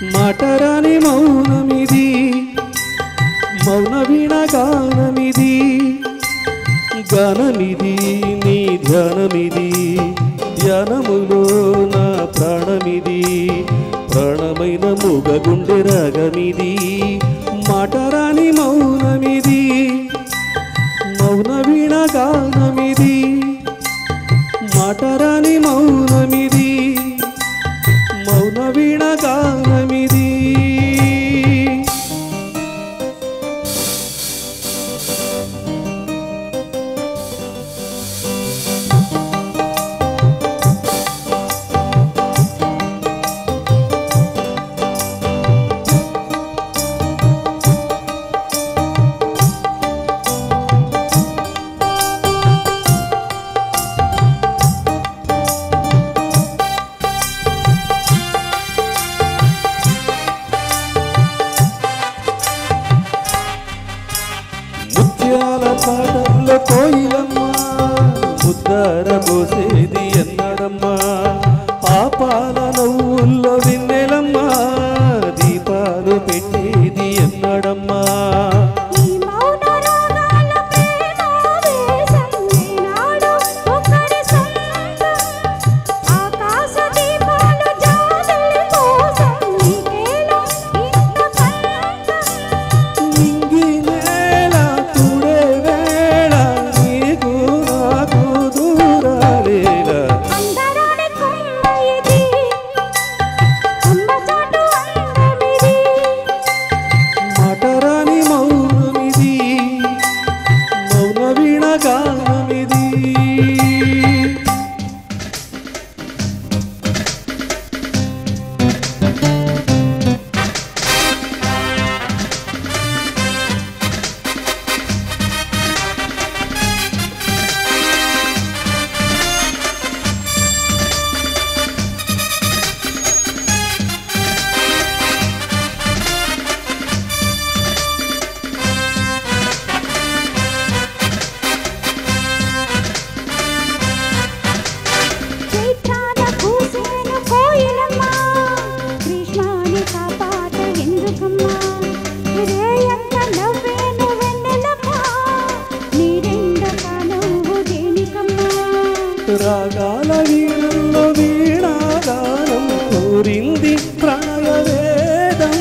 మాటరాని మౌనమిది మౌన వీణ గానమిది గానమిది నీ ధ్యానమిది ధ్యానములో నా ప్రాణమిది ప్రాణమైన మూగ గుండె రాగమిది మాటరాని మౌనమిది మౌన వీణ గానమిది మాటరాని మౌనమిది మౌన వీణ గానమిది పాటల్లో కోయిలమ్మ ముద్దర పోసేది ఎన్నడమ్మ పాపాల నవ్వుల్లో విన్నెలమ్మ దీపాలు పెట్టేది ఎన్నడమ్మా రాగాల వీణల్లో వీణాగానం కోరింది ప్రణయవేదం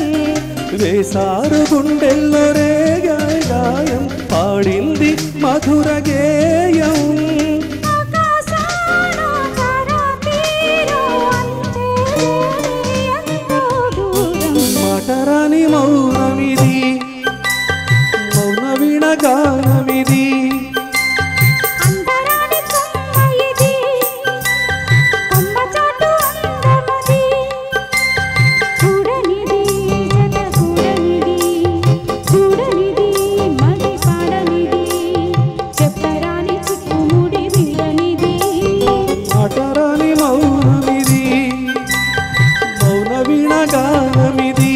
వేసారు గుండెల్లో రేగాయం పాడింది మధుర గేయం మాటరాని మౌనమిది మౌన వీణ గానమిది మాటరాని మౌనమిది మౌన వీణ గానమిది